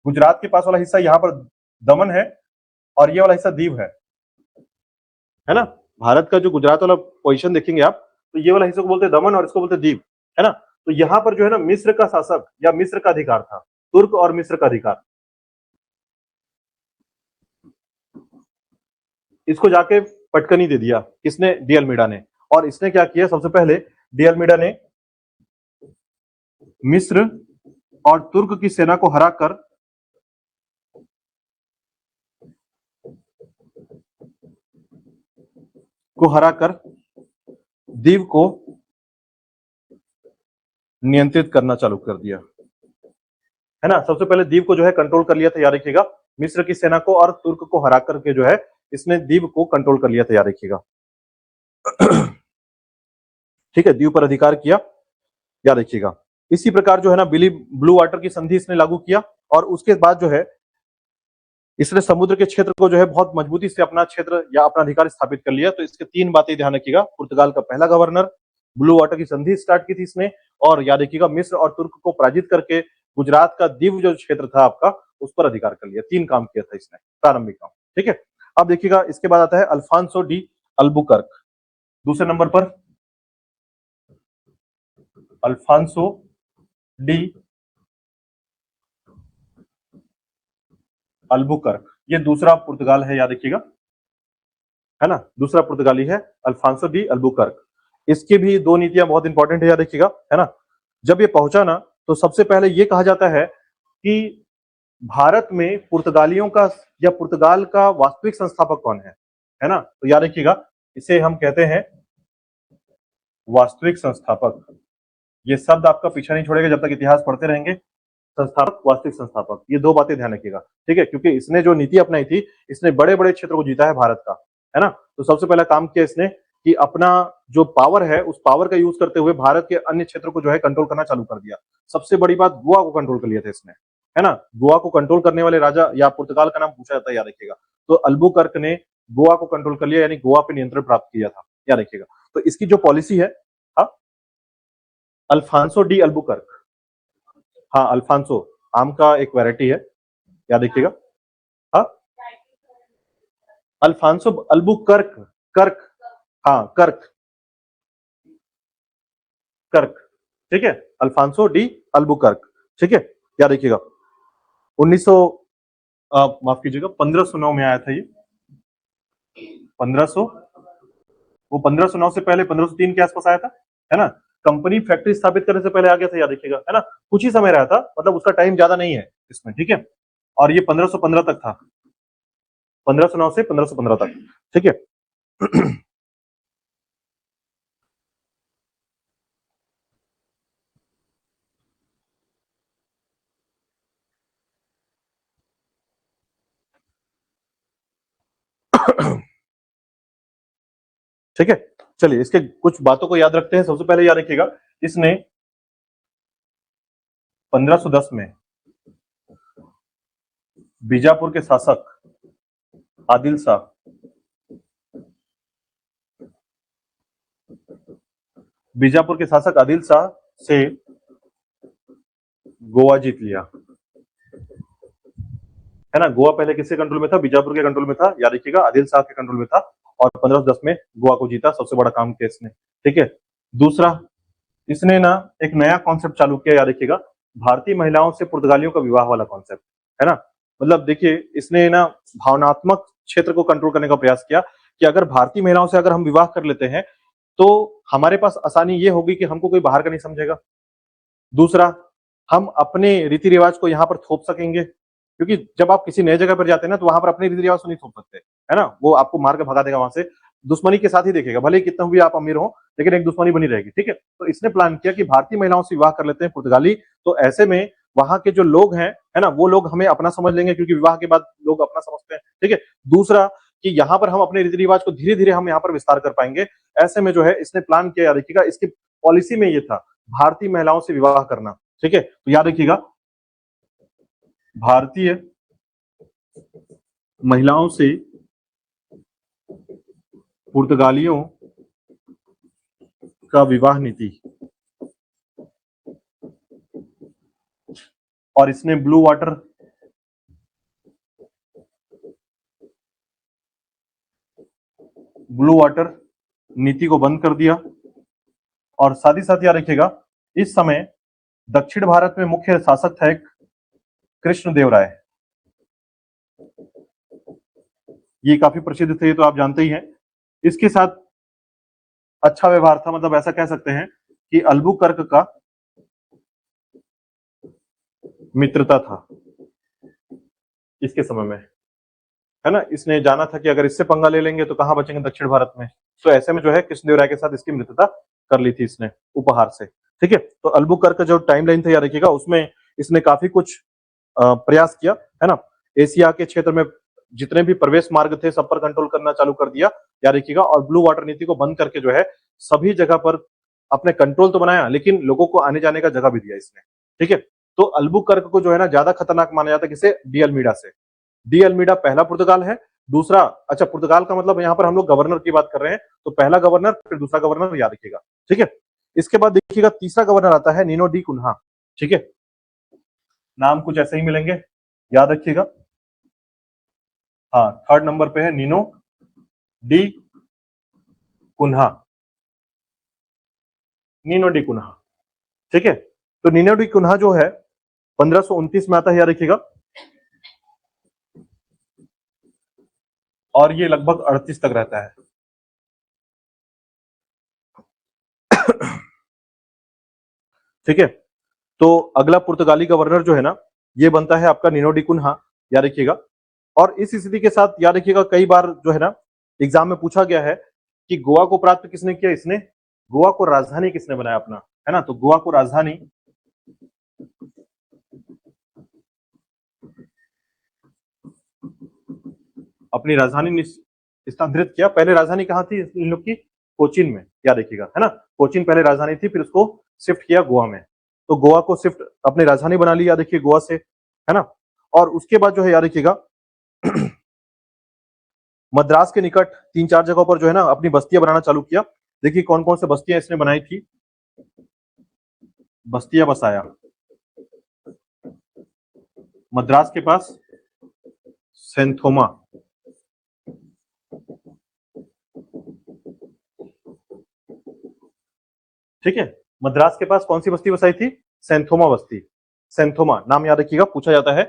गुजरात के पास वाला हिस्सा यहाँ पर दमन है और ये वाला हिस्सा दीव है ना। भारत का जो गुजरात वाला पोजीशन देखेंगे आप तो ये वाला हिस्सा को बोलते हैं दमन और इसको बोलते हैं दीव, है ना। तो यहाँ पर जो है ना मिस्र का शासक या मिस्र का अधिकार था, तुर्क और मिस्र का अधिकार। इसको जाके पटकनी दे दिया किसने? डी अल्मीडा ने। और इसने क्या किया? सबसे पहले डी अल्मीडा ने मिस्र और तुर्क की सेना को हराकर दीव को नियंत्रित करना चालू कर दिया, है ना। सबसे पहले दीव को जो है कंट्रोल कर लिया था, याद रखिएगा, मिस्र की सेना को और तुर्क को हरा करके जो है इसने दीव को कंट्रोल कर लिया था, याद रखिएगा। ठीक है, दीव पर अधिकार किया, याद रखिएगा। इसी प्रकार जो है ना ब्लू वाटर की संधि इसने लागू किया और उसके बाद जो है इसने समुद्र के क्षेत्र को जो है बहुत मजबूती से अपना क्षेत्र या अपना अधिकार स्थापित कर लिया। तो इसके 3 बातें ध्यान रखिएगा। पुर्तगाल का पहला गवर्नर, ब्लू वाटर की संधि स्टार्ट की थी इसने, और याद रखिएगा मिस्र और तुर्क को पराजित करके गुजरात का दीव जो क्षेत्र था आपका, उस पर अधिकार कर लिया। 3 काम किया था इसने, प्रारंभिक काम। ठीक है, अब देखिएगा इसके बाद आता है अल्फांसो डी अल्बुकर्क। दूसरे नंबर पर अल्फांसो डी अल्बुकर्क, ये दूसरा पुर्तगाल है, याद रखिएगा, है ना, दूसरा पुर्तगाली है अल्फांसो डी अल्बुकर्क। इसकी भी 2 नीतियां बहुत इंपॉर्टेंट है, याद रखिएगा, है ना। जब ये पहुंचा ना, तो सबसे पहले ये कहा जाता है कि भारत में पुर्तगालियों का या पुर्तगाल का वास्तविक संस्थापक कौन है ना। तो याद रखिएगा, इसे हम कहते हैं वास्तविक संस्थापक। ये शब्द आपका पीछा नहीं छोड़ेगा जब तक इतिहास पढ़ते रहेंगे। संस्थापक, वास्तविक संस्थापक, ये 2 बातें ध्यान रखिएगा। ठीक है, क्योंकि इसने जो नीति अपनाई थी, इसने बड़े बड़े क्षेत्र को जीता है भारत का, है ना। तो सबसे पहला काम किया इसने कि अपना जो पावर है, उस पावर का यूज करते हुए भारत के अन्य क्षेत्रों को जो है कंट्रोल करना चालू कर दिया। सबसे बड़ी बात, गोवा को कंट्रोल कर लिया था इसने, है ना। गोवा को कंट्रोल करने वाले राजा या पुर्तगाल का नाम पूछा जाता है, याद रखिएगा। तो अल्बुकर्क ने गोवा को कंट्रोल कर लिया, यानी गोवा पे नियंत्रण प्राप्त किया था, याद रखिएगा। तो इसकी जो पॉलिसी है, हाँ, अल्फांसो डी अल्बुकर्क, हाँ, अल्फांसो आम का एक वैरायटी है, याद रखिएगा। हाँ, अल्फांसो अल्बुकर्क, कर्क, हाँ, कर्क, कर्क, ठीक है, अल्फांसो डी अल्बुकर्क, ठीक है, याद रखिएगा। 1900 माफ कीजिएगा, 1509 में आया था ये, 1500, वो 1509 से पहले 1503 के आसपास आया था, है ना। कंपनी फैक्ट्री स्थापित करने से पहले आ गया था, याद रखिएगा, है ना। कुछ ही समय रहा था, मतलब उसका टाइम ज्यादा नहीं है इसमें, ठीक है। और ये 1515 तक था, 1509 से 1515 तक, ठीक है। ठीक है, चलिए इसके कुछ बातों को याद रखते हैं। सबसे पहले याद रखिएगा, इसने 1510 में बीजापुर के शासक आदिल शाह, बीजापुर के शासक आदिल शाह से गोवा जीत लिया, है ना। गोवा पहले किसके कंट्रोल में था? बीजापुर के कंट्रोल में था, याद रखिएगा, आदिल शाह के कंट्रोल में था, और 1510 में गोवा को जीता। सबसे बड़ा काम किया इसने, ठीक है। दूसरा, इसने ना एक नया कॉन्सेप्ट चालू किया, याद रखिएगा, भारतीय महिलाओं से पुर्तगालियों का विवाह वाला कॉन्सेप्ट, है ना। मतलब देखिए, इसने ना भावनात्मक क्षेत्र को कंट्रोल करने का प्रयास किया कि अगर भारतीय महिलाओं से अगर हम विवाह कर लेते हैं, तो हमारे पास आसानी ये होगी कि हमको कोई बाहर का नहीं समझेगा। दूसरा, हम अपने रीति रिवाज को यहाँ पर थोप सकेंगे, क्योंकि जब आप किसी नए जगह पर जाते हैं ना, तो वहां पर अपने रीति रिवाज को नहीं थोप सकते, है ना। वो आपको मार के भगा देगा वहां से, दुश्मनी के साथ ही देखेगा, भले ही कितना भी आप अमीर हो, लेकिन एक दुश्मनी बनी रहेगी, ठीक है। तो इसने प्लान किया कि भारतीय महिलाओं से विवाह कर लेते हैं पुर्तगाली, तो ऐसे में वहां के जो लोग हैं, है ना, वो लोग हमें अपना समझ लेंगे, क्योंकि विवाह के बाद लोग अपना समझते हैं, ठीक है। दूसरा, कि यहाँ पर हम अपने रीति रिवाज को धीरे धीरे हम यहाँ पर विस्तार कर पाएंगे। ऐसे में जो है इसने प्लान किया, याद रखिएगा, इसकी पॉलिसी में ये था भारतीय महिलाओं से विवाह करना, ठीक है। तो याद रखिएगा, भारतीय महिलाओं से पुर्तगालियों का विवाह नीति, और इसने ब्लू वाटर नीति को बंद कर दिया। और साथ ही साथ याद रखिएगा, इस समय दक्षिण भारत में मुख्य शासक था एक कृष्णदेवराय, ये काफी प्रसिद्ध थे, तो आप जानते ही हैं। इसके साथ अच्छा व्यवहार था, मतलब ऐसा कह सकते हैं कि अल्बुकर्क का मित्रता था इसके समय में, है ना। इसने जाना था कि अगर इससे पंगा ले लेंगे तो कहां बचेंगे दक्षिण भारत में, तो ऐसे में जो है कृष्णदेवराय के साथ इसकी मित्रता कर ली थी इसने उपहार से, ठीक है। तो अल्बुकर्क का जो टाइमलाइन था, याद रखिएगा, उसमें इसने काफी कुछ प्रयास किया, है ना। एशिया के क्षेत्र में जितने भी प्रवेश मार्ग थे, सब पर कंट्रोल करना चालू कर दिया, याद रखिएगा। और ब्लू वाटर नीति को बंद करके जो है सभी जगह पर अपने कंट्रोल तो बनाया, लेकिन लोगों को आने जाने का जगह भी दिया इसने, ठीक है। तो अल्बुकर्क को जो है ना ज्यादा खतरनाक माना जाता है, किसे? डी अल्मीडा से, डी अल्मीडा पहला पुर्तगाल है। दूसरा, अच्छा पुर्तगाल का मतलब यहाँ पर हम लोग गवर्नर की बात कर रहे हैं, तो पहला गवर्नर फिर दूसरा गवर्नर याद रखिएगा, ठीक है। इसके बाद देखिएगा तीसरा गवर्नर आता है नीनो डी कुन्हा, ठीक है। नाम कुछ ऐसे ही मिलेंगे, याद रखिएगा। हाँ, थर्ड नंबर पे है Nino de Cunha, Nino de Cunha, ठीक है। तो नीनो डी कुन्हा जो है 1529 में आता है, याद रखिएगा, और ये लगभग 38 तक रहता है। ठीक है। तो अगला पुर्तगाली गवर्नर जो है ना, ये बनता है आपका नीनो डी कुन्हा, याद रखिएगा। और इस स्थिति के साथ याद रखिएगा, कई बार जो है ना एग्जाम में पूछा गया है कि गोवा को प्राप्त किसने किया, इसने गोवा को राजधानी किसने बनाया अपना, है ना। तो गोवा को राजधानी अपनी राजधानी स्थानांतरित किया। पहले राजधानी कहां थी इन लोग की, कोचीन में, याद रखिएगा, है ना। कोचीन पहले राजधानी थी, फिर उसको शिफ्ट किया गोवा में। तो गोवा को शिफ्ट अपनी राजधानी बना ली, याद रखिए, गोवा से, है ना। और उसके बाद जो है याद रखिएगा मद्रास के निकट 3-4 जगहों पर जो है ना अपनी बस्तियां बनाना चालू किया। देखिए कौन कौन से बस्तियां इसने बनाई थी, बस्तियां बसाया मद्रास के पास सेंथोमा, ठीक है। मद्रास के पास कौन सी बस्ती बसाई थी, सेंथोमा बस्ती, सेंथोमा नाम याद रखिएगा, पूछा जाता है।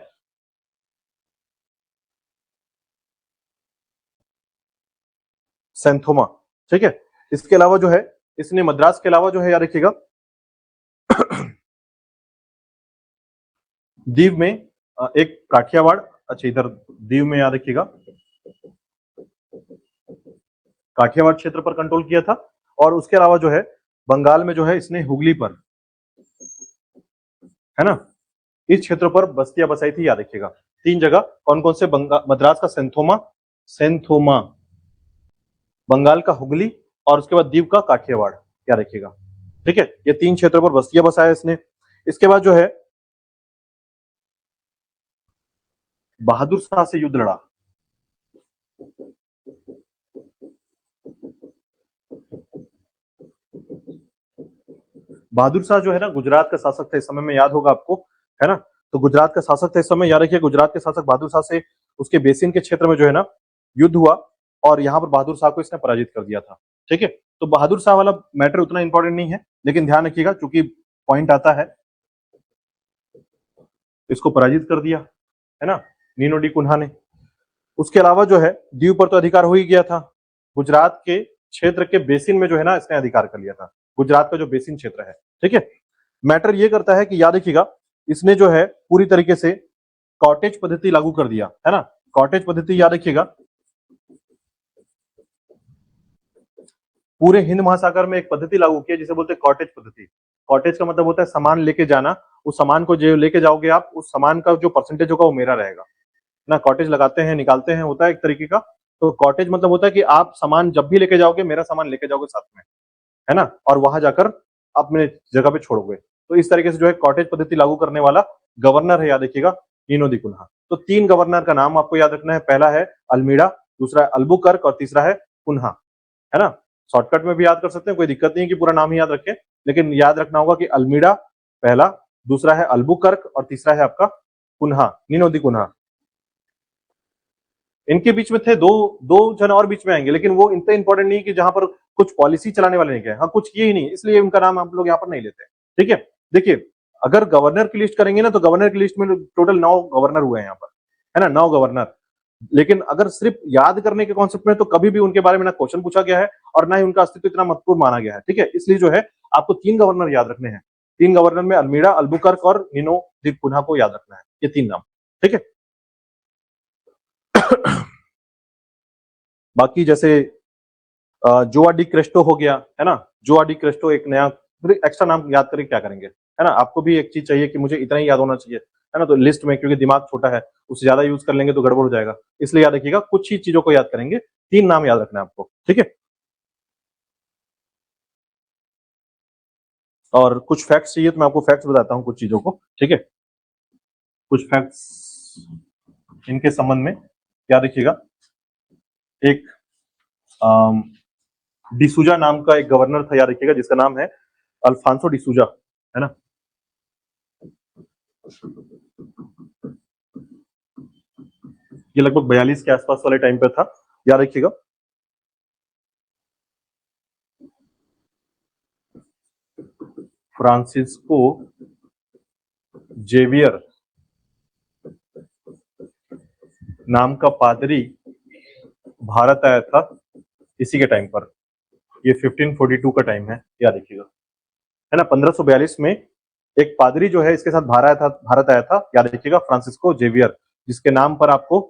सेंथोमा, ठीक है। इसके अलावा जो है इसने मद्रास के अलावा जो है याद रखिएगा दीव में एक काठियावाड़, अच्छा इधर दीव में याद रखिएगा काठियावाड़ क्षेत्र पर कंट्रोल किया था। और उसके अलावा जो है बंगाल में जो है इसने हुगली पर, है ना, इस क्षेत्र पर बस्तियां बसाई थी, याद रखिएगा। 3 जगह कौन कौन से, मद्रास का सेंथोमा, सेंथोमा, बंगाल का हुगली, और उसके बाद दीव का काठियावाड़, याद रखिएगा, ठीक है। ये 3 क्षेत्रों पर बस्तियां बसाया इसने। इसके बाद जो है बहादुर शाह से युद्ध लड़ा, बहादुर शाह जो है ना गुजरात का शासक था इस समय में, याद होगा आपको, है ना। तो गुजरात का शासक था इस समय, याद रखिए, गुजरात के शासक बहादुर शाह से उसके बेसिन के क्षेत्र में जो है ना युद्ध हुआ, और यहां पर बहादुर शाह को इसने पराजित कर दिया था, ठीक है। तो बहादुर शाह वाला मैटर उतना इंपॉर्टेंट नहीं है, लेकिन ध्यान रखिएगा चूंकि पॉइंट आता है, इसको पराजित कर दिया, है ना, नीनो डी कुन्हा ने। उसके अलावा जो है दीव पर तो अधिकार हो ही गया था, गुजरात के क्षेत्र के बेसिन में जो है ना इसने अधिकार कर लिया था, गुजरात का जो बेसिन क्षेत्र है, ठीक है। मैटर ये करता है कि याद रखिएगा इसने जो है पूरी तरीके से कॉटेज पद्धति लागू कर दिया, है ना। कॉटेज पद्धति याद रखिएगा, पूरे हिंद महासागर में एक पद्धति लागू की जिसे बोलते हैं कॉटेज पद्धति। कॉटेज का मतलब होता है सामान लेके जाना, उस सामान को जो लेके जाओगे आप, उस सामान का जो परसेंटेज होगा वो मेरा रहेगा ना। कॉटेज लगाते हैं, निकालते हैं, होता है एक तरीके का। तो कॉटेज मतलब होता है कि आप सामान जब भी लेके जाओगे मेरा सामान लेके जाओगे साथ में, है ना, और वहां जाकर अपने जगह पे छोड़ोगे। तो इस तरीके से जो है कॉटेज पद्धति लागू करने वाला गवर्नर है, याद रखिएगा, नीनो दी कुन्हा। तो 3 गवर्नर का नाम आपको याद रखना है, पहला है अल्मीडा, दूसरा है अल्बुकर्क, और तीसरा है कुन्हा, है ना। शॉर्टकट में भी याद कर सकते हैं, कोई दिक्कत नहीं है कि पूरा नाम ही याद रखें, लेकिन याद रखना होगा कि अल्मीडा पहला, दूसरा है अल्बुकर्क, और तीसरा है आपका कुन्हा, नीनो दी कुन्हा। इनके बीच में थे दो दो जन और बीच में आएंगे, लेकिन वो इतना इंपॉर्टेंट नहीं कि जहां पर कुछ पॉलिसी चलाने वाले नहीं गए, हाँ कुछ किए ही नहीं, इसलिए उनका नाम आप लोग यहाँ पर नहीं लेते, ठीक है। देखिए अगर गवर्नर की लिस्ट करेंगे ना, तो गवर्नर की लिस्ट में टोटल 9 गवर्नर हुए हैं यहाँ पर, है ना, 9 गवर्नर। लेकिन अगर सिर्फ याद करने के कॉन्सेप्ट में, तो कभी भी उनके बारे में ना क्वेश्चन पूछा गया है और ना ही उनका अस्तित्व इतना महत्वपूर्ण माना गया है, ठीक है। इसलिए जो है आपको 3 गवर्नर याद रखने हैं, 3 गवर्नर में अल्मीडा, अल्बुकर्क और नीनो दी कुन्हा को याद रखना है, ये 3 नाम, ठीक है। बाकी जैसे जोआ डी क्रेस्टो हो गया, है ना, जोआ डी क्रेस्टो एक नया एक्स्ट्रा नाम याद करके क्या करेंगे, है ना। आपको भी एक चीज चाहिए कि मुझे इतना ही याद होना चाहिए, है ना, तो लिस्ट में, क्योंकि दिमाग छोटा है, उससे ज्यादा यूज कर लेंगे तो गड़बड़ हो जाएगा, इसलिए याद रखिएगा कुछ ही चीजों को याद करेंगे, 3 नाम याद रखना है आपको, ठीक है। और कुछ फैक्ट्स चाहिए तो मैं आपको फैक्ट्स बताता हूँ कुछ चीजों को, ठीक है, कुछ फैक्ट्स। इनके संबंध में याद रखिएगा, एक डिसूजा नाम का एक गवर्नर था, याद रखिएगा, जिसका नाम है अल्फांसो डिसूजा, है ना। ये लगभग 42 के आसपास वाले टाइम पे था, याद रखिएगा। फ्रांसिस्को जेवियर नाम का पादरी भारत आया था इसी के टाइम पर। ये 1542 का टाइम है, याद रखिएगा, है ना। 1542 में एक पादरी जो है इसके साथ भारत आया था, याद रखिएगा, फ्रांसिस्को जेवियर, जिसके नाम पर आपको,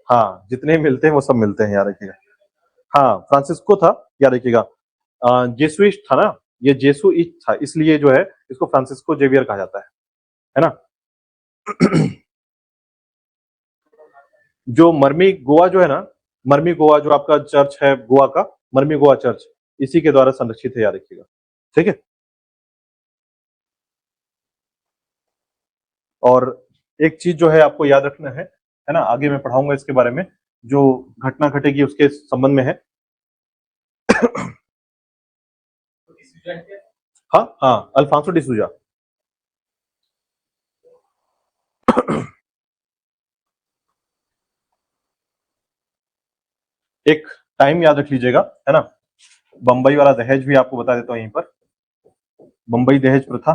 हाँ, जितने मिलते हैं वो सब मिलते हैं, याद रखिएगा। हाँ, फ्रांसिस्को था, याद रखिएगा। जेसुइट था ना, ये जेसुइट था, इसलिए जो है इसको फ्रांसिस्को जेवियर कहा जाता है ना। जो मरमी गोवा जो है ना, मरमी गोवा जो आपका चर्च है गोवा का, मरमी गोवा चर्च इसी के द्वारा संरक्षित है, याद रखिएगा, ठीक है। और एक चीज जो है आपको याद रखना है ना, आगे मैं पढ़ाऊंगा इसके बारे में, जो घटना घटेगी उसके संबंध में है। हाँ हाँ, अल्फांसो डिसूजा। एक टाइम याद रख लीजिएगा, है ना। बंबई वाला दहेज भी आपको बता देता हूं यहीं पर, बंबई दहेज प्रथा,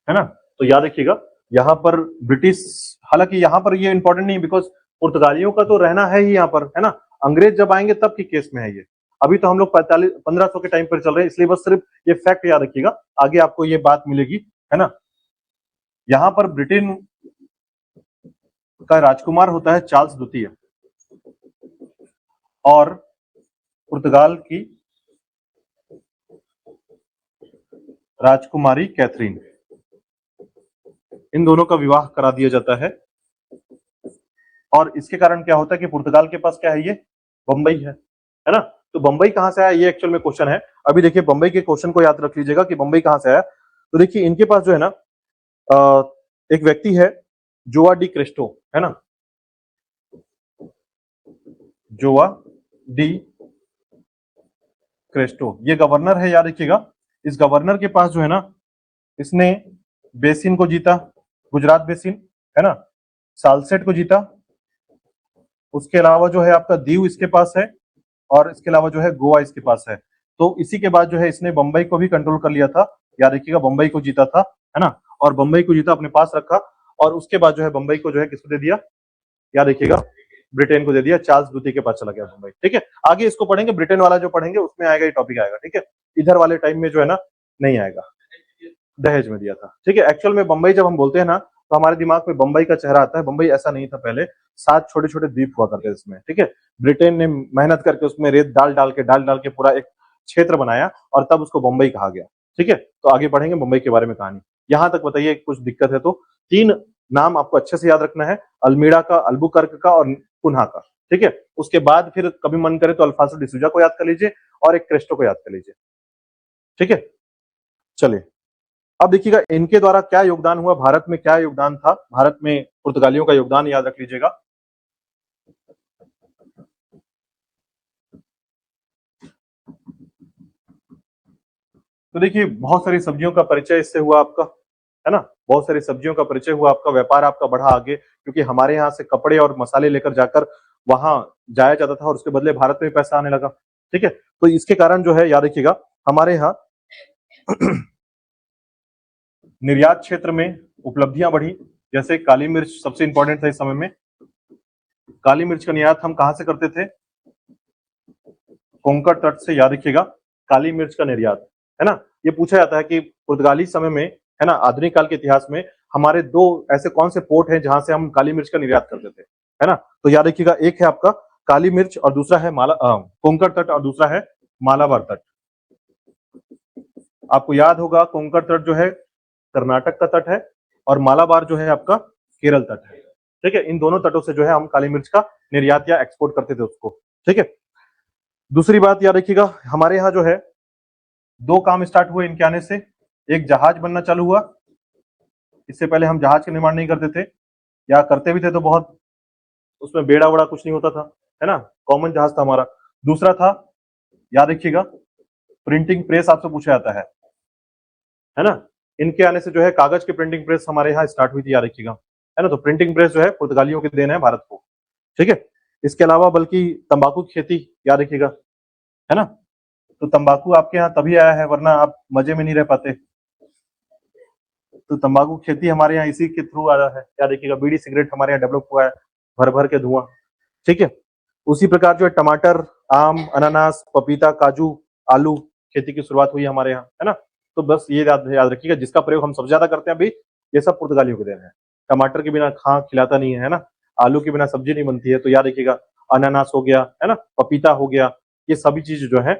है ना। तो याद रखिएगा, यहाँ पर ब्रिटिश, हालांकि यहाँ पर ये इंपॉर्टेंट नहीं, बिकॉज पुर्तगालियों का तो रहना है ही यहाँ पर, है ना। अंग्रेज जब आएंगे तब की केस में है ये, अभी तो हम लोग 1500 के टाइम पर चल रहे हैं, इसलिए बस सिर्फ ये फैक्ट याद रखिएगा, आगे आपको ये बात मिलेगी, है ना। यहाँ पर ब्रिटेन का राजकुमार होता है चार्ल्स द्वितीय, और पुर्तगाल की राजकुमारी कैथरीन, इन दोनों का विवाह करा दिया जाता है। और इसके कारण क्या होता है कि पुर्तगाल के पास क्या है, ये बंबई है ना। तो बंबई कहां से आया, ये एक्चुअल में क्वेश्चन है। अभी देखिए बंबई के क्वेश्चन को याद रख लीजिएगा कि बंबई कहां से आया। तो देखिए इनके पास जो है ना, एक व्यक्ति है जोआ डी क्रेस्टो, है ना, जोआ डी क्रेस्टो, ये गवर्नर है, याद रखिएगा। इस गवर्नर के पास जो है ना, इसने बेसिन को जीता, गुजरात बेसिन, है ना, सालसेट को जीता, उसके अलावा जो है आपका दीव इसके पास है, और इसके अलावा जो है गोवा इसके पास है। तो इसी के बाद जो है इसने बंबई को भी कंट्रोल कर लिया था, याद रखिएगा, बंबई को जीता था, है ना, और बंबई को जीता, अपने पास रखा, और उसके बाद जो है बंबई को जो है किसको दे दिया, याद रखिएगा, ब्रिटेन को दे दिया, चार्ल्स द्वितीय के पास चला गया बंबई, ठीक है। आगे इसको पढ़ेंगे, ब्रिटेन वाला जो पढ़ेंगे उसमें आएगा, ये टॉपिक आएगा, ठीक है। इधर वाले टाइम में जो है ना नहीं आएगा, दहेज में दिया था, ठीक है। एक्चुअल में बंबई जब हम बोलते हैं ना, तो हमारे दिमाग में बंबई का चेहरा आता है, बंबई ऐसा नहीं था पहले, 7 छोटे छोटे द्वीप हुआ करते इसमें, ठीक है। ब्रिटेन ने मेहनत करके उसमें रेत डाल डाल के पूरा एक क्षेत्र बनाया, और तब उसको बंबई कहा गया, ठीक है। तो आगे बढ़ेंगे बंबई के बारे में कहानी, यहां तक बताइए कुछ दिक्कत है तो। 3 नाम आपको अच्छे से याद रखना है, अल्मीड़ा का, अल्बुकर्क का, और पुन्हा का, ठीक है। उसके बाद फिर कभी मन करे तो अल्फांसो डिसूजा को याद कर लीजिए, और एक क्रेस्टो को याद कर लीजिए, ठीक है। चलिए अब देखिएगा इनके द्वारा क्या योगदान हुआ, भारत में क्या योगदान था, भारत में पुर्तगालियों का योगदान याद रख लीजिएगा। तो देखिए बहुत सारी सब्जियों का परिचय इससे हुआ आपका, है ना, बहुत सारी सब्जियों का परिचय हुआ आपका, व्यापार आपका बढ़ा आगे, क्योंकि हमारे यहाँ से कपड़े और मसाले लेकर जाकर वहां जाया जाता था, और उसके बदले भारत में पैसा आने लगा, ठीक है। तो इसके कारण जो है याद रखिएगा, हमारे यहाँ निर्यात क्षेत्र में उपलब्धियां बढ़ी, जैसे काली मिर्च सबसे इंपॉर्टेंट था इस समय में। काली मिर्च का निर्यात हम कहां से करते थे, कोंकण तट से, याद रखिएगा, काली मिर्च का निर्यात, है ना। ये पूछा जाता है कि पुर्तगाली समय में, है ना, आधुनिक काल के इतिहास में हमारे 2 ऐसे कौन से पोर्ट हैं जहां से हम काली मिर्च का निर्यात करते थे, है ना। तो याद रखिएगा, एक है आपका काली मिर्च, और दूसरा है कोंकण तट, और दूसरा है मालाबार तट। आपको याद होगा कोंकण तट जो है कर्नाटक का तट है, और मालाबार जो है आपका केरल तट है, ठीक है। इन दोनों तटों से जो है हम काली मिर्च का निर्यात या एक्सपोर्ट करते थे उसको, ठीक है। दूसरी बात याद रखिएगा, हमारे यहाँ जो है 2 काम स्टार्ट हुए इनके आने से। एक जहाज बनना चालू हुआ, इससे पहले हम जहाज का निर्माण नहीं करते थे, या करते भी थे तो बहुत, उसमें बेड़ा वड़ा कुछ नहीं होता था, है ना, कॉमन जहाज था हमारा। दूसरा था, याद रखिएगा, प्रिंटिंग प्रेस आपसे पूछा जाता है ना। इनके आने से जो है कागज की प्रिंटिंग प्रेस हमारे यहाँ स्टार्ट हुई थी, याद रखिएगा, है ना। तो प्रिंटिंग प्रेस जो है पुर्तगालियों की देन है भारत को, ठीक है। इसके अलावा बल्कि तंबाकू की खेती, याद रखिएगा, है ना। तो तंबाकू आपके यहाँ तभी आया है, वरना आप मजे में नहीं रह पाते। तो तंबाकू खेती हमारे यहाँ इसी के थ्रू आया है, याद रखिएगा। बीड़ी सिगरेट हमारे यहाँ डेवलप हुआ है, भर भर के धुआं, ठीक है। उसी प्रकार जो है टमाटर, आम, अनानास, पपीता, काजू, आलू खेती की शुरुआत हुई हमारे यहाँ, है ना। तो बस ये याद याद रखिएगा, जिसका प्रयोग हम सबसे ज्यादा करते हैं अभी, ये सब पुर्तगालियों के देन है। टमाटर के बिना खा खिलाता नहीं है ना, आलू के बिना सब्जी नहीं बनती है, तो याद रखिएगा, अनानास हो गया, है ना, पपीता हो गया, ये सभी चीज जो है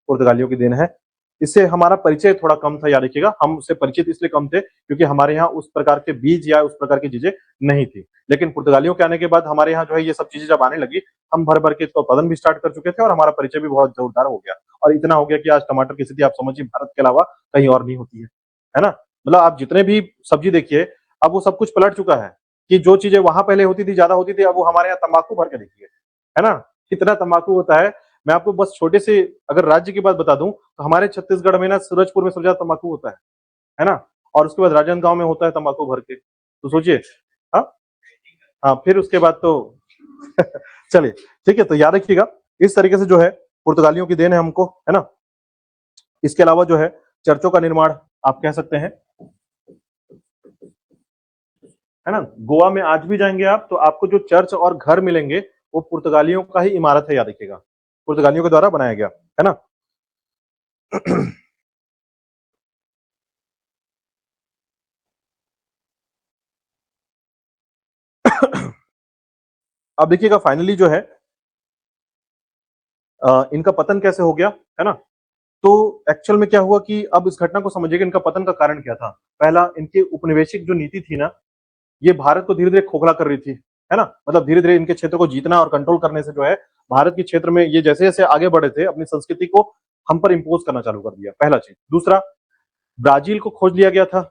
पुर्तगालियों की देन है। इससे हमारा परिचय थोड़ा कम था, याद रखिएगा। हम उससे परिचित इसलिए कम थे क्योंकि हमारे यहाँ उस प्रकार के बीज या उस प्रकार की चीजें नहीं थी। लेकिन पुर्तगालियों के आने के बाद हमारे यहाँ जो है ये सब चीजें जब आने लगी, हम भर भर के इसका उत्पादन भी स्टार्ट कर चुके थे और हमारा परिचय भी बहुत जोरदार हो गया। और इतना हो गया कि आज टमाटर की स्थिति आप समझिए भारत के अलावा कहीं और नहीं होती है ना। मतलब आप जितने भी सब्जी देखिए, अब वो सब कुछ पलट चुका है, कि जो चीजें वहां पहले होती थी, ज्यादा होती थी, अब वो हमारे यहाँ तंबाकू भर के देखिए, है ना, कितना तंबाकू होता है। मैं आपको बस छोटे से अगर राज्य की बात बता दूं, तो हमारे छत्तीसगढ़ में ना सूरजपुर में सबसे ज्यादा तंबाकू होता है ना। और उसके बाद राजनांदगांव में होता है तंबाकू भर के, तो सोचिए। हाँ, हाँ, फिर उसके बाद तो चलिए, ठीक है। तो याद रखिएगा, इस तरीके से जो है पुर्तगालियों की देन है हमको, है ना। इसके अलावा जो है चर्चों का निर्माण आप कह सकते हैं, है ना। गोवा में आज भी जाएंगे आप, तो आपको जो चर्च और घर मिलेंगे वो पुर्तगालियों का ही इमारत है, याद रखिएगा, पुर्तगालियों के द्वारा बनाया गया, है ना। अब देखिएगा फाइनली जो है इनका पतन कैसे हो गया, है ना। तो एक्चुअल में क्या हुआ कि अब इस घटना को समझिएगा, इनका पतन का कारण क्या था। पहला, इनकी उपनिवेशिक जो नीति थी ना, ये भारत को धीरे धीरे खोखला कर रही थी, है ना। मतलब धीरे धीरे इनके क्षेत्र को जीतना और कंट्रोल करने से जो है भारत के क्षेत्र में ये जैसे जैसे आगे बढ़े थे, अपनी संस्कृति को हम पर इम्पोज करना चालू कर दिया, पहला चीज। दूसरा, ब्राजील को खोज लिया गया था,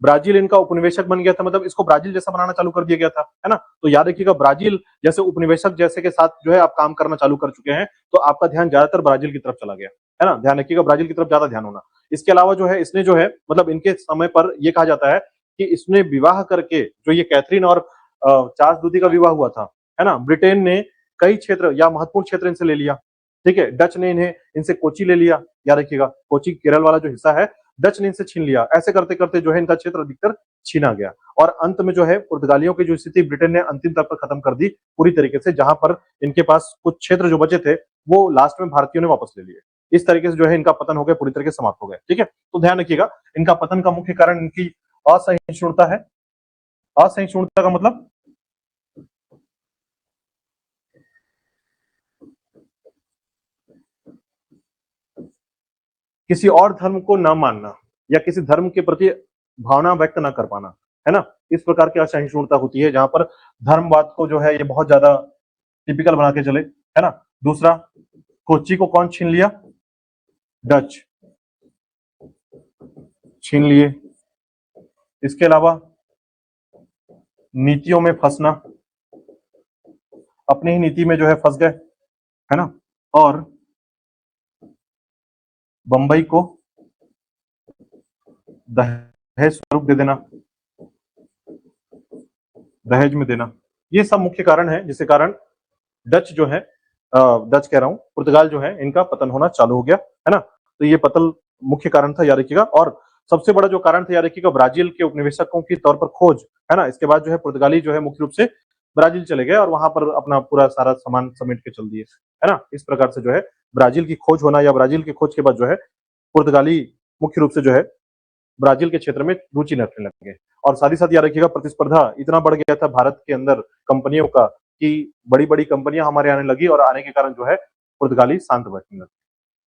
ब्राजील इनका उपनिवेशक बन गया था, मतलब इसको ब्राजील जैसा बनाना चालू कर दिया गया था, है ना। तो याद रखिएगा, ब्राजील जैसे उपनिवेशक जैसे के साथ जो है आप काम करना चालू कर चुके हैं, तो आपका ध्यान ज्यादातर ब्राजील की तरफ चला गया, है ना। ध्यान रखिएगा, ब्राजील की तरफ ज्यादा ध्यान होना। इसके अलावा जो है इसने जो है मतलब इनके समय पर यह कहा जाता है कि इसने विवाह करके, जो ये कैथरीन और चार्ल्स द्वितीय का विवाह हुआ था, है ना, ब्रिटेन ने कई क्षेत्र या महत्वपूर्ण क्षेत्र इनसे ले लिया, ठीक है। डच ने इन्हें इनसे कोची ले लिया, याद रखिएगा, कोची केरल वाला जो हिस्सा है, डच ने इनसे छीन लिया। ऐसे करते करते जो है इनका क्षेत्र अधिकतर छीना गया, और अंत में जो है पुर्तगालियों की जो स्थिति ब्रिटेन ने अंतिम तौर पर खत्म कर दी पूरी तरीके से, जहां पर इनके पास कुछ क्षेत्र जो बचे थे वो लास्ट में भारतीयों ने वापस ले लिए। इस तरीके से जो है इनका पतन हो गया, पूरी तरीके से समाप्त हो गया, ठीक है। तो ध्यान रखिएगा, इनका पतन का मुख्य कारण इनकी असहिष्णुता है। असहिष्णुता का मतलब किसी और धर्म को न मानना या किसी धर्म के प्रति भावना व्यक्त न कर पाना, है ना। इस प्रकार की असहिष्णुता होती है, जहां पर धर्मवाद को जो है ये बहुत ज्यादा टिपिकल बना के चले, है ना। दूसरा, कोच्चि को कौन छीन लिया? डच छीन लिए। इसके अलावा नीतियों में फंसना, अपनी ही नीति में जो है फंस गए, है ना। और बंबई को दहेज स्वरूप दे देना, दहेज में देना, ये सब मुख्य कारण है जिसके कारण डच जो है डच कह रहा हूं, पुर्तगाल जो है इनका पतन होना चालू हो गया, है ना। तो ये पतन मुख्य कारण था, याद रखिएगा। और सबसे बड़ा जो कारण था, याद रखिएगा, ब्राजील के उपनिवेशकों की तौर पर खोज, है ना। इसके बाद जो है पुर्तगाली जो है मुख्य रूप से ब्राजील चले गए और वहां पर अपना पूरा सारा सामान समेट के चल दिए, है ना। इस प्रकार से जो है ब्राजील की खोज होना, या ब्राजील की खोज के बाद जो है पुर्तगाली मुख्य रूप से जो है ब्राजील के क्षेत्र में रुचि रखने लगे। और साथ ही साथ याद रखिएगा, प्रतिस्पर्धा इतना बढ़ गया था भारत के अंदर कंपनियों का, कि बड़ी बड़ी कंपनियां हमारे आने लगी, और आने के कारण जो है पुर्तगाली शांत बैठने लगे,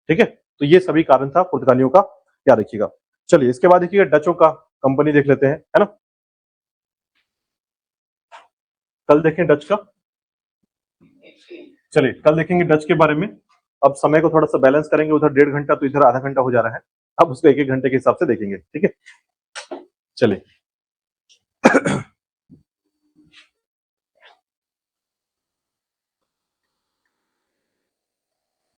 ठीक है। तो ये सभी कारण था पुर्तगालियों का, याद रखिएगा। चलिए, इसके बाद देखिएगा डचों का कंपनी देख लेते हैं, है ना। कल देखें डच का, चलिए कल देखेंगे डच के बारे में। अब समय को थोड़ा सा बैलेंस करेंगे, उधर 1.5 घंटा तो इधर आधा घंटा हो जा रहा है, अब उसको 1-1 घंटे के हिसाब से देखेंगे, ठीक है। चलिए